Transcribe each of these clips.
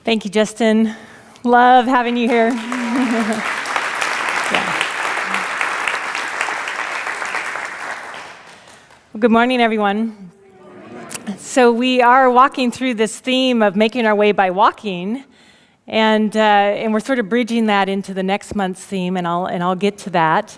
Thank you, Justin. Love having you here. Well, good morning, everyone. So we are walking through this theme of making our way by walking, and we're sort of bridging that into the next month's theme, and I'll get to that.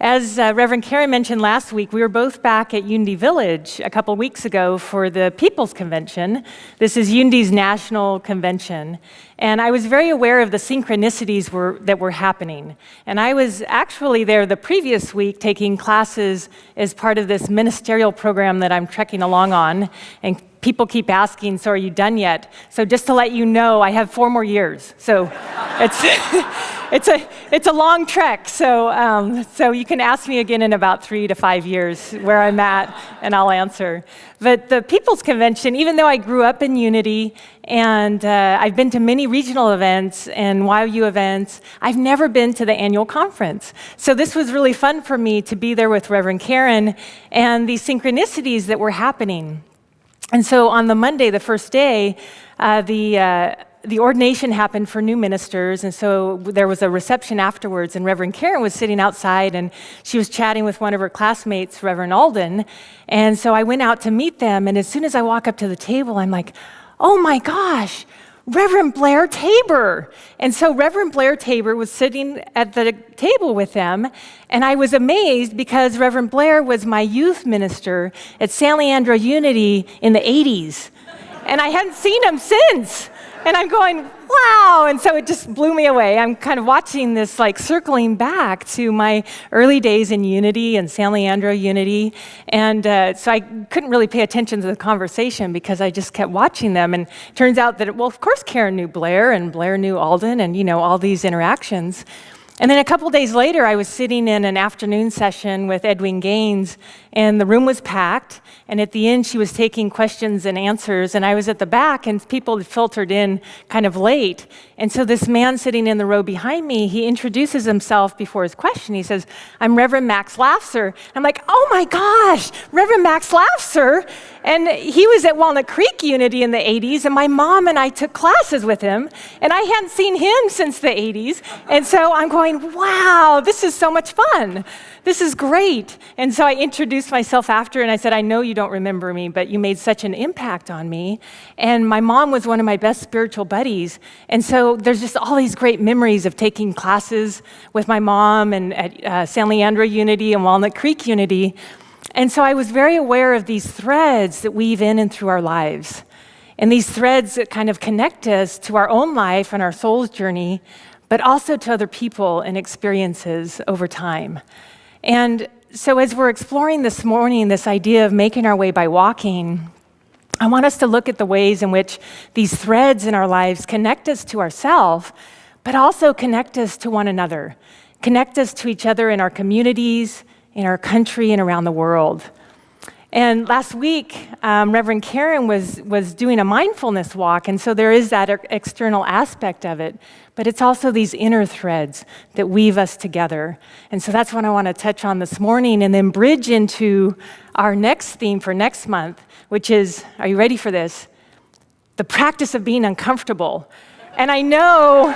As Reverend Karen mentioned last week, we were both back at Unity Village a couple weeks ago for the People's Convention. This is Unity's national convention. And I was very aware of the synchronicities that were happening. And I was actually there the previous week taking classes as part of this ministerial program that I'm trekking along on. And people keep asking, so are you done yet? So just to let you know, I have 4 more years. So it's a long trek. So you can ask me again in about 3 to 5 years where I'm at, and I'll answer. But the People's Convention, even though I grew up in Unity, and I've been to many regional events and YU events, I've never been to the annual conference. So this was really fun for me to be there with Reverend Karen and these synchronicities that were happening. And so on the Monday, the first day, the ordination happened for new ministers, and so there was a reception afterwards, and Reverend Karen was sitting outside, and she was chatting with one of her classmates, Reverend Alden, and so I went out to meet them, and as soon as I walk up to the table, I'm like, oh my gosh, Reverend Blair Tabor. And so Reverend Blair Tabor was sitting at the table with them, and I was amazed because Reverend Blair was my youth minister at San Leandro Unity in the 80s, and I hadn't seen him since. And I'm going, wow, and so it just blew me away. I'm kind of watching this like circling back to my early days in Unity and San Leandro Unity, and so I couldn't really pay attention to the conversation because I just kept watching them, and it turns out that, well, of course Karen knew Blair, and Blair knew Alden, and all these interactions. And then a couple days later, I was sitting in an afternoon session with Edwin Gaines, and the room was packed, and at the end, she was taking questions and answers, and I was at the back, and people had filtered in kind of late. And so this man sitting in the row behind me, he introduces himself before his question. He says, I'm Reverend Max Lafser. I'm like, oh my gosh, Reverend Max Lafser? And he was at Walnut Creek Unity in the 80s, and my mom and I took classes with him, and I hadn't seen him since the 80s. And so I'm going, wow, this is so much fun. This is great. And so I introduced myself after, and I said, I know you don't remember me, but you made such an impact on me. And my mom was one of my best spiritual buddies. And so there's just all these great memories of taking classes with my mom and at San Leandro Unity and Walnut Creek Unity. And so I was very aware of these threads that weave in and through our lives. And these threads that kind of connect us to our own life and our soul's journey, but also to other people and experiences over time. And so as we're exploring this morning, this idea of making our way by walking, I want us to look at the ways in which these threads in our lives connect us to ourselves, but also connect us to one another, connect us to each other in our communities, in our country, and around the world. And last week, Reverend Karen was doing a mindfulness walk, and so there is that external aspect of it, but it's also these inner threads that weave us together. And so that's what I want to touch on this morning, and then bridge into our next theme for next month, which is, are you ready for this? The practice of being uncomfortable. And I know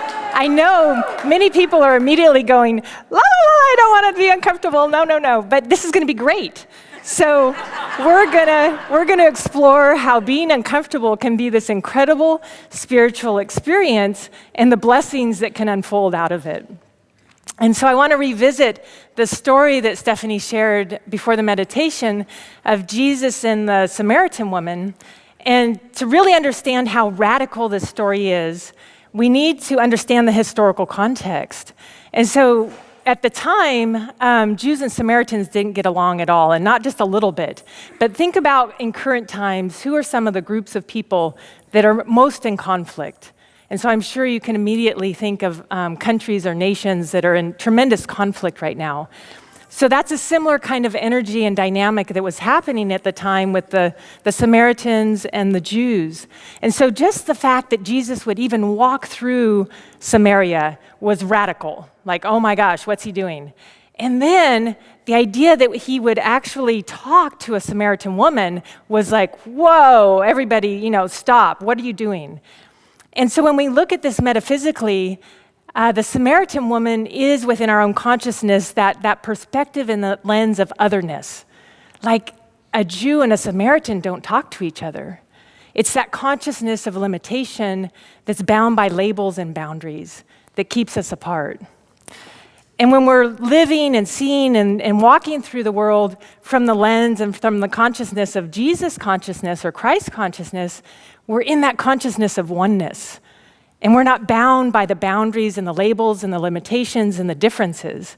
many people are immediately going, la, la, la, I don't want to be uncomfortable, no, but this is going to be great. So we're gonna explore how being uncomfortable can be this incredible spiritual experience and the blessings that can unfold out of it. And so I want to revisit the story that Stephanie shared before the meditation of Jesus and the Samaritan woman. And to really understand how radical this story is, we need to understand the historical context. And so at the time, Jews and Samaritans didn't get along at all, and not just a little bit. But think about in current times, who are some of the groups of people that are most in conflict? And so I'm sure you can immediately think of countries or nations that are in tremendous conflict right now. So that's a similar kind of energy and dynamic that was happening at the time with the Samaritans and the Jews. And so just the fact that Jesus would even walk through Samaria was radical. Like, oh my gosh, what's he doing? And then the idea that he would actually talk to a Samaritan woman was like, whoa, everybody, stop. What are you doing? And so when we look at this metaphysically, the Samaritan woman is within our own consciousness that perspective in the lens of otherness. Like a Jew and a Samaritan don't talk to each other. It's that consciousness of limitation that's bound by labels and boundaries that keeps us apart. And when we're living and seeing and walking through the world from the lens and from the consciousness of Jesus consciousness or Christ consciousness, we're in that consciousness of oneness. And we're not bound by the boundaries and the labels and the limitations and the differences.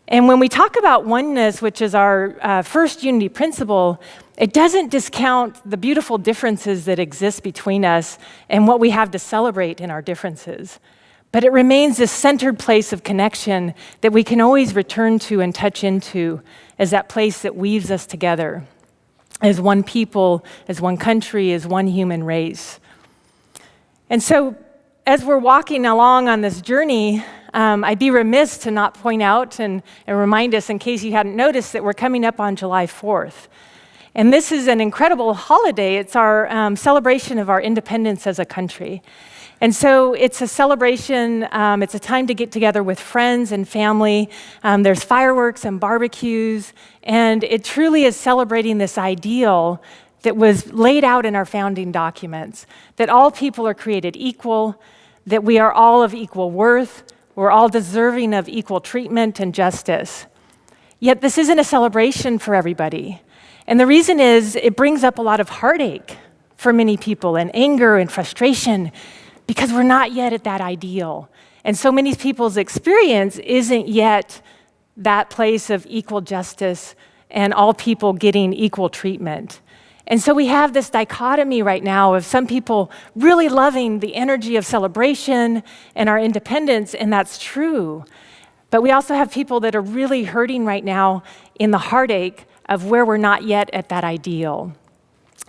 And when we talk about oneness, which is our first unity principle, it doesn't discount the beautiful differences that exist between us and what we have to celebrate in our differences. But it remains this centered place of connection that we can always return to and touch into as that place that weaves us together as one people, as one country, as one human race. And so as we're walking along on this journey, I'd be remiss to not point out and remind us, in case you hadn't noticed, that we're coming up on July 4th. And this is an incredible holiday. It's our celebration of our independence as a country. And so it's a celebration, it's a time to get together with friends and family. There's fireworks and barbecues, and it truly is celebrating this ideal that was laid out in our founding documents, that all people are created equal, that we are all of equal worth, we're all deserving of equal treatment and justice. Yet this isn't a celebration for everybody. And the reason is it brings up a lot of heartache for many people, and anger and frustration, because we're not yet at that ideal. And so many people's experience isn't yet that place of equal justice and all people getting equal treatment. And so we have this dichotomy right now of some people really loving the energy of celebration and our independence, and that's true. But we also have people that are really hurting right now in the heartache of where we're not yet at that ideal.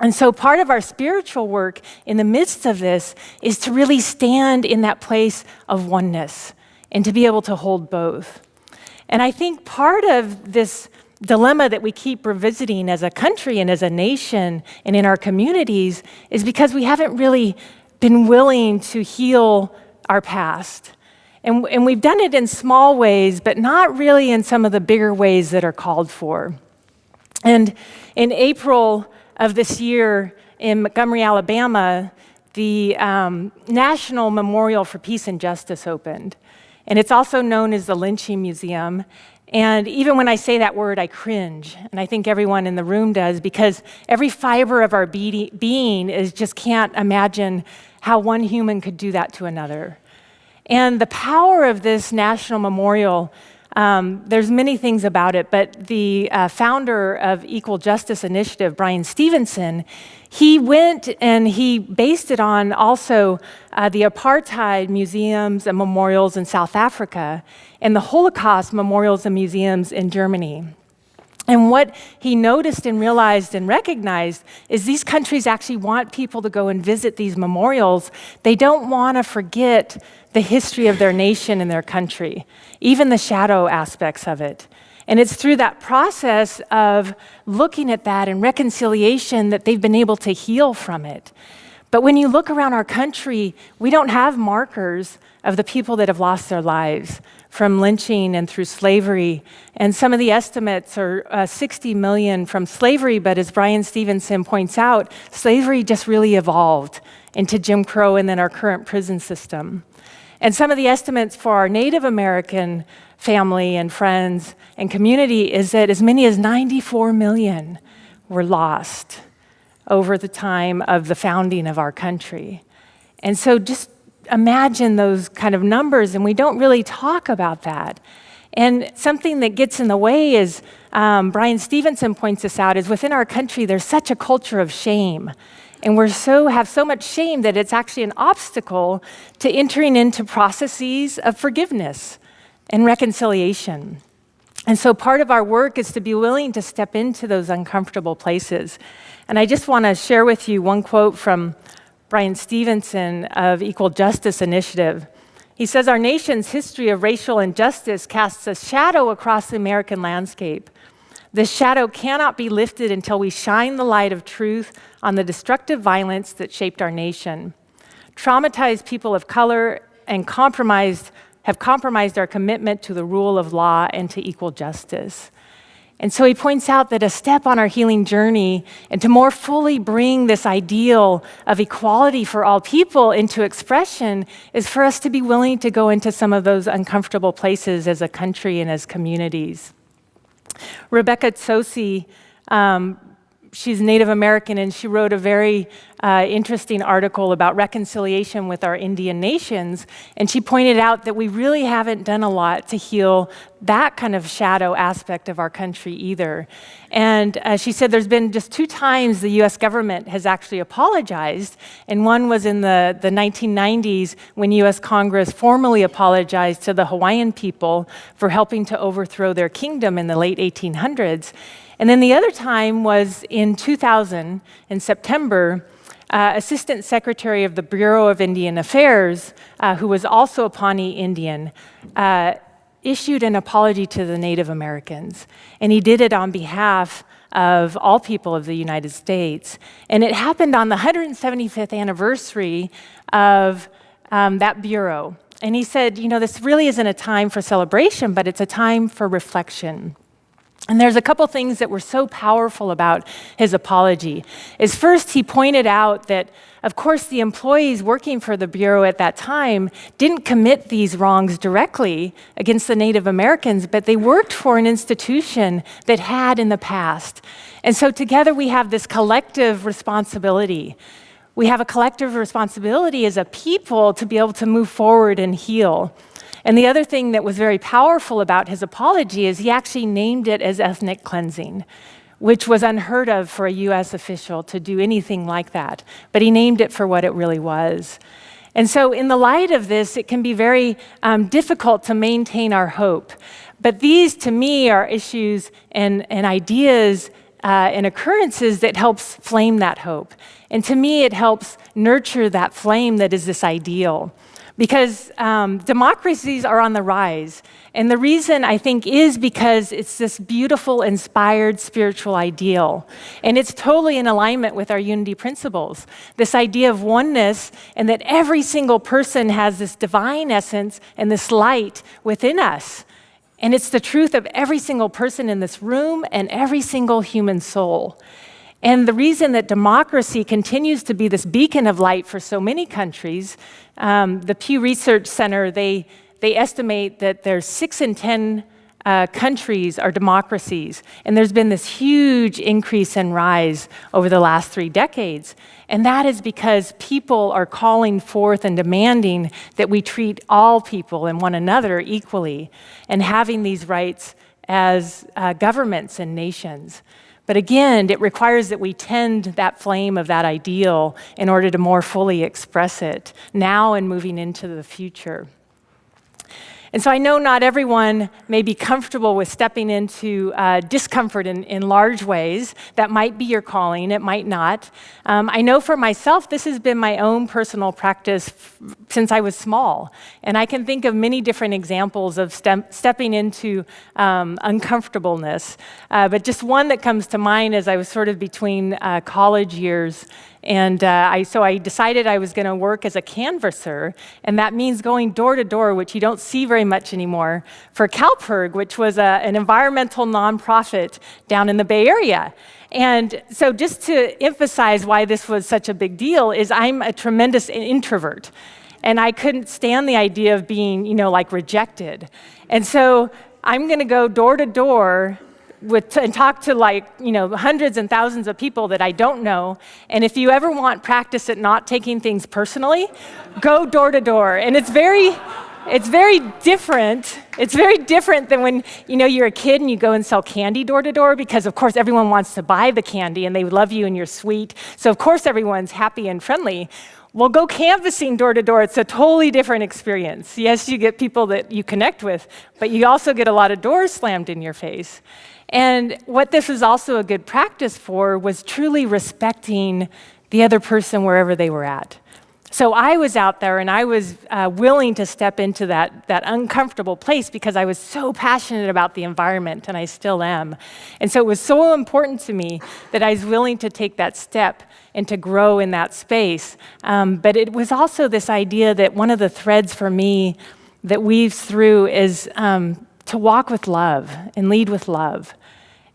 And so part of our spiritual work in the midst of this is to really stand in that place of oneness and to be able to hold both. And I think part of this dilemma that we keep revisiting as a country and as a nation and in our communities is because we haven't really been willing to heal our past. And we've done it in small ways, but not really in some of the bigger ways that are called for. And in April of this year in Montgomery, Alabama, the National Memorial for Peace and Justice opened. And it's also known as the Lynching Museum. And even when I say that word, I cringe. And I think everyone in the room does, because every fiber of our being is just can't imagine how one human could do that to another. And the power of this national memorial, there's many things about it, but the founder of Equal Justice Initiative, Bryan Stevenson, he went and he based it on also the apartheid museums and memorials in South Africa and the Holocaust memorials and museums in Germany. And what he noticed and realized and recognized is these countries actually want people to go and visit these memorials. They don't want to forget the history of their nation and their country, even the shadow aspects of it. And it's through that process of looking at that and reconciliation that they've been able to heal from it. But when you look around our country, we don't have markers of the people that have lost their lives from lynching and through slavery. And some of the estimates are 60 million from slavery, but as Bryan Stevenson points out, slavery just really evolved into Jim Crow and then our current prison system. And some of the estimates for our Native American family and friends and community is that as many as 94 million were lost over the time of the founding of our country. And so just imagine those kind of numbers, and we don't really talk about that. And something that gets in the way is, Bryan Stevenson points this out, is within our country there's such a culture of shame. And we have so much shame that it's actually an obstacle to entering into processes of forgiveness and reconciliation. And so part of our work is to be willing to step into those uncomfortable places. And I just want to share with you one quote from Bryan Stevenson of Equal Justice Initiative. He says, "Our nation's history of racial injustice casts a shadow across the American landscape. This shadow cannot be lifted until we shine the light of truth on the destructive violence that shaped our nation. traumatized people of color, and have compromised our commitment to the rule of law and to equal justice. And so he points out that a step on our healing journey and to more fully bring this ideal of equality for all people into expression is for us to be willing to go into some of those uncomfortable places as a country and as communities. Rebecca Tsosi, she's Native American, and she wrote a very interesting article about reconciliation with our Indian nations, and she pointed out that we really haven't done a lot to heal that kind of shadow aspect of our country either. And she said there's been just 2 times the US government has actually apologized, and one was in the 1990s when US Congress formally apologized to the Hawaiian people for helping to overthrow their kingdom in the late 1800s. And then the other time was in 2000, in September, Assistant Secretary of the Bureau of Indian Affairs, who was also a Pawnee Indian, issued an apology to the Native Americans. And he did it on behalf of all people of the United States. And it happened on the 175th anniversary of that bureau. And he said, this really isn't a time for celebration, but it's a time for reflection. And there's a couple things that were so powerful about his apology. First, he pointed out that, of course, the employees working for the Bureau at that time didn't commit these wrongs directly against the Native Americans, but they worked for an institution that had in the past. And so together we have this collective responsibility. We have a collective responsibility as a people to be able to move forward and heal. And the other thing that was very powerful about his apology is he actually named it as ethnic cleansing, which was unheard of for a US official to do anything like that. But he named it for what it really was. And so in the light of this, it can be very difficult to maintain our hope. But these, to me, are issues and ideas and occurrences that helps flame that hope. And to me, it helps nurture that flame that is this ideal. Because democracies are on the rise. And the reason, I think, is because it's this beautiful, inspired spiritual ideal. And it's totally in alignment with our unity principles. This idea of oneness, and that every single person has this divine essence and this light within us. And it's the truth of every single person in this room and every single human soul. And the reason that democracy continues to be this beacon of light for so many countries, the Pew Research Center, they estimate that there's 6 in 10 countries are democracies. And there's been this huge increase and rise over the last 3 decades. And that is because people are calling forth and demanding that we treat all people and one another equally, and having these rights as governments and nations. But again, it requires that we tend that flame of that ideal in order to more fully express it now and moving into the future. And so I know not everyone may be comfortable with stepping into discomfort in large ways. That might be your calling, it might not. I know for myself, this has been my own personal practice since I was small. And I can think of many different examples of stepping into uncomfortableness. But just one that comes to mind as I was sort of between college years. And so I decided I was going to work as a canvasser, and that means going door to door, which you don't see very much anymore, for CalPERG, which was an environmental nonprofit down in the Bay Area. And so just to emphasize why this was such a big deal is I'm a tremendous introvert, and I couldn't stand the idea of being, rejected. And so I'm going to go door to door and talk to hundreds and thousands of people that I don't know. And if you ever want practice at not taking things personally, go door to door. And it's very different. It's very different than when you're a kid and you go and sell candy door to door, because of course everyone wants to buy the candy and they love you and you're sweet. So of course everyone's happy and friendly. Well, go canvassing door to door. It's a totally different experience. Yes, you get people that you connect with, but you also get a lot of doors slammed in your face. And what this was also a good practice for was truly respecting the other person wherever they were at. So I was out there and I was willing to step into that uncomfortable place because I was so passionate about the environment, and I still am. And so it was so important to me that I was willing to take that step and to grow in that space. But it was also this idea that one of the threads for me that weaves through is to walk with love and lead with love.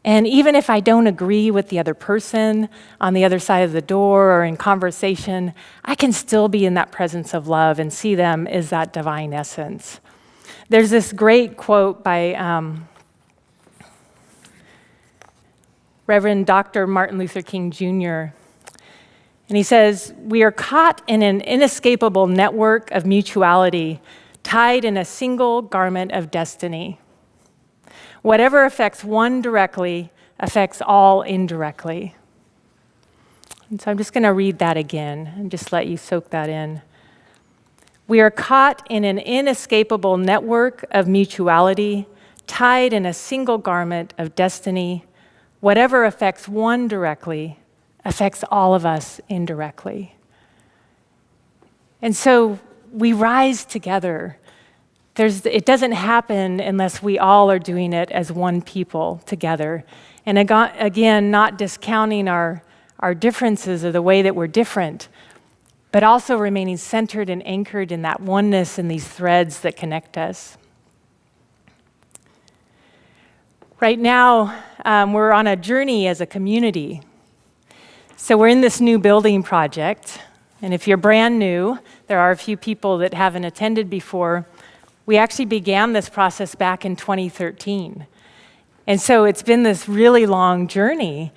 And even if I don't agree with the other person on the other side of the door or in conversation, I can still be in that presence of love and see them as that divine essence. There's this great quote by Reverend Dr. Martin Luther King Jr., and he says, "We are caught in an inescapable network of mutuality, tied in a single garment of destiny. Whatever affects one directly affects all indirectly." And so I'm just going to read that again and just let you soak that in. "We are caught in an inescapable network of mutuality, tied in a single garment of destiny. Whatever affects one directly affects all of us indirectly." And so we rise together. It doesn't happen unless we all are doing it as one people together. And again, not discounting our differences or the way that we're different, but also remaining centered and anchored in that oneness and these threads that connect us. Right now, we're on a journey as a community. So we're in this new building project. And if you're brand new, there are a few people that haven't attended before. We actually began this process back in 2013. And so it's been this really long journey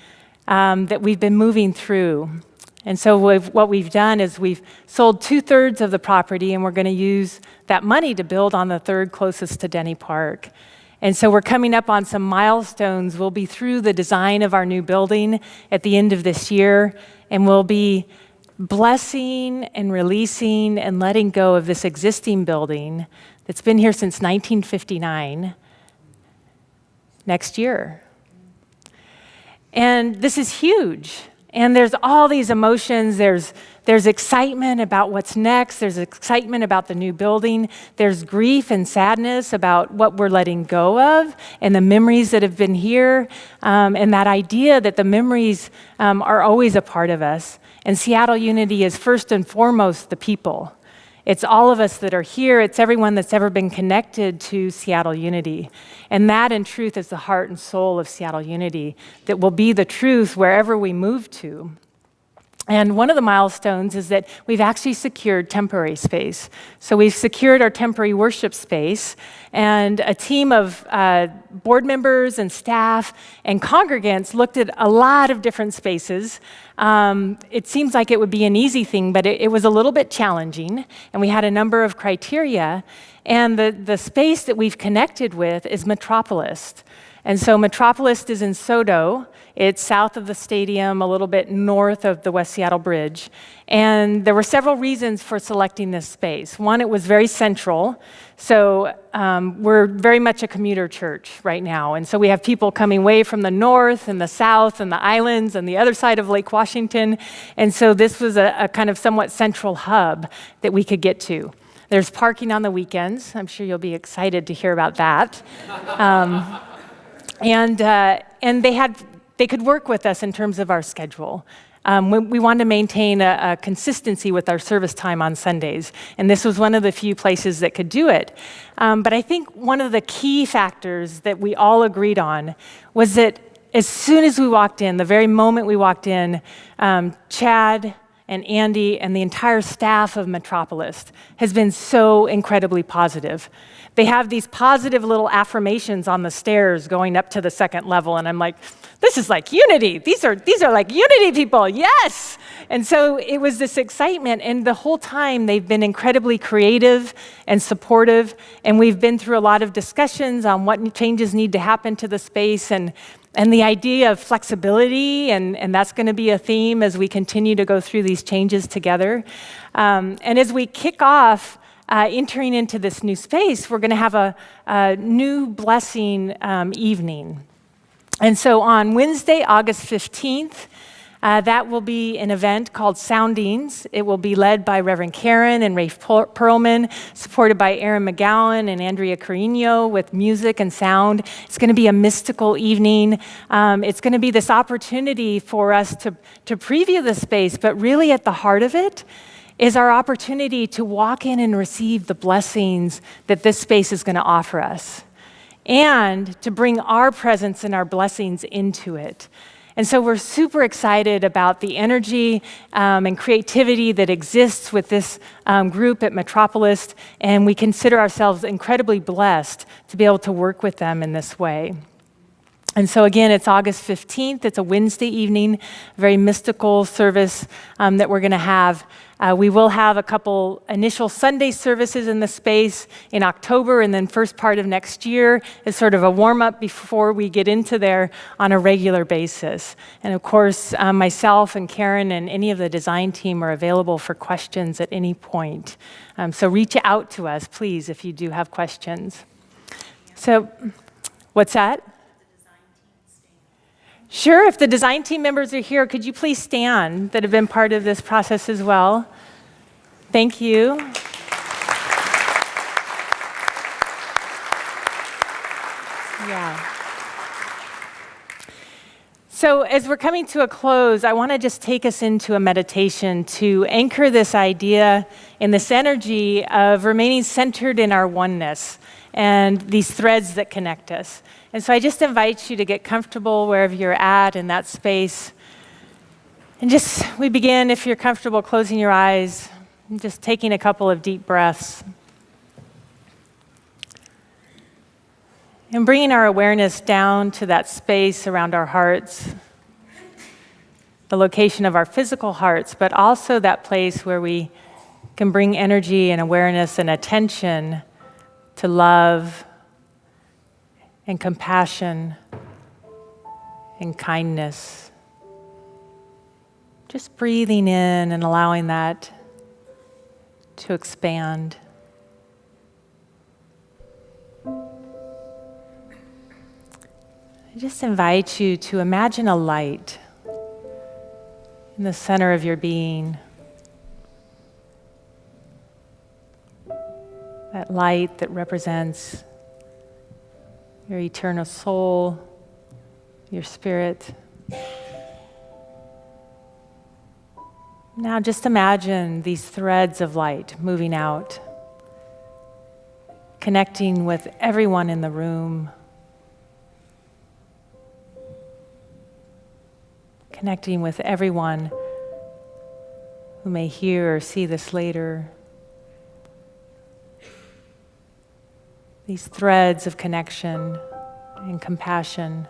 that we've been moving through. And so what we've done is we've sold 2/3 of the property, and we're going to use that money to build on the third closest to Denny Park. And so we're coming up on some milestones. We'll be through the design of our new building at the end of this year, and we'll be blessing and releasing and letting go of this existing building that's been here since 1959 next year. And this is huge. And there's all these emotions. There's excitement about what's next. There's excitement about the new building. There's grief and sadness about what we're letting go of and the memories that have been here, and that idea that the memories are always a part of us. And Seattle Unity is first and foremost the people. It's all of us that are here. It's everyone that's ever been connected to Seattle Unity. And that, in truth, is the heart and soul of Seattle Unity that will be the truth wherever we move to. And one of the milestones is that we've actually secured temporary space. So we've secured our temporary worship space, and a team of board members and staff and congregants looked at a lot of different spaces. It seems like it would be an easy thing, but it was a little bit challenging, and we had a number of criteria. And the space that we've connected with is Metropolis. And so Metropolis is in Sodo. It's south of the stadium, a little bit north of the West Seattle Bridge. And there were several reasons for selecting this space. One, it was very central. So we're very much a commuter church right now. And so we have people coming way from the north and the south and the islands and the other side of Lake Washington. And so this was a kind of somewhat central hub that we could get to. There's parking on the weekends. I'm sure you'll be excited to hear about that. And they could work with us in terms of our schedule. We wanted to maintain a consistency with our service time on Sundays, and this was one of the few places that could do it. But I think one of the key factors that we all agreed on was that as soon as we walked in, the very moment we walked in, Chad and Andy and the entire staff of Metropolis has been so incredibly positive. They have these positive little affirmations on the stairs going up to the second level, and I'm like, this is like unity. These are like unity people, yes! And so it was this excitement, and the whole time they've been incredibly creative and supportive, and we've been through a lot of discussions on what changes need to happen to the space, and the idea of flexibility, and that's going to be a theme as we continue to go through these changes together. And as we kick off entering into this new space, we're going to have a new blessing evening. And so on Wednesday, August 15th, That will be an event called Soundings. It will be led by Reverend Karen and Rafe Perlman, supported by Aaron McGowan and Andrea Carino with music and sound. It's going to be a mystical evening. It's going to be this opportunity for us to preview the space, but really at the heart of it is our opportunity to walk in and receive the blessings that this space is going to offer us, and to bring our presence and our blessings into it. And so we're super excited about the energy and creativity that exists with this group at Metropolis, and we consider ourselves incredibly blessed to be able to work with them in this way. And so again, it's August 15th. It's a Wednesday evening, very mystical service that we're going to have. We will have a couple initial Sunday services in the space in October, and then first part of next year is sort of a warm-up before we get into there on a regular basis. And of course, myself and Karen and any of the design team are available for questions at any point. So reach out to us, please, if you do have questions. So, what's that? Sure, if the design team members are here, could you please stand that have been part of this process as well? Thank you. Yeah. So as we're coming to a close, I want to just take us into a meditation to anchor this idea and this energy of remaining centered in our oneness and these threads that connect us. And so I just invite you to get comfortable wherever you're at in that space. And we begin, if you're comfortable, closing your eyes and just taking a couple of deep breaths. And bringing our awareness down to that space around our hearts, the location of our physical hearts, but also that place where we can bring energy and awareness and attention to love and compassion and kindness. Just breathing in and allowing that to expand. I just invite you to imagine a light in the center of your being. That light that represents your eternal soul, your spirit. Now just imagine these threads of light moving out, connecting with everyone in the room, connecting with everyone who may hear or see this later. These threads of connection and compassion.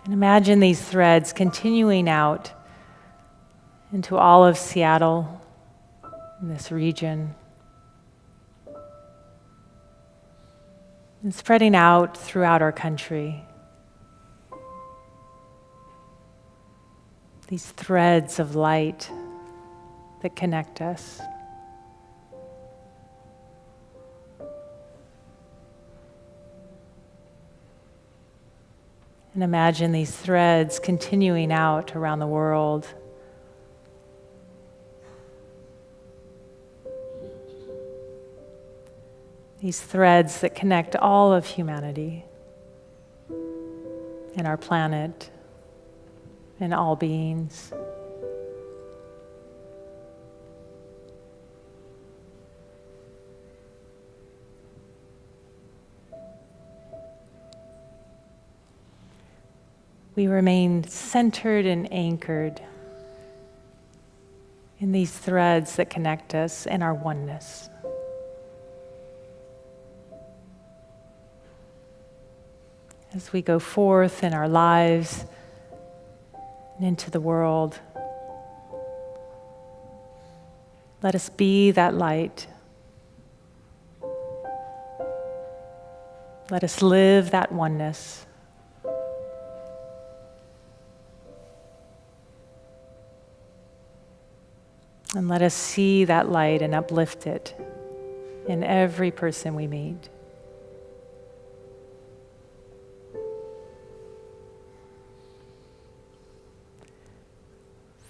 And imagine these threads continuing out into all of Seattle, in this region, and spreading out throughout our country. These threads of light that connect us. And imagine these threads continuing out around the world. These threads that connect all of humanity and our planet and all beings. We remain centered and anchored in these threads that connect us and our oneness. As we go forth in our lives and into the world, let us be that light. Let us live that oneness. And let us see that light and uplift it in every person we meet.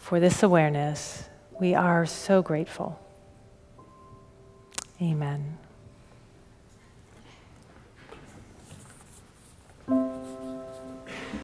for this awareness. We are so grateful. Amen.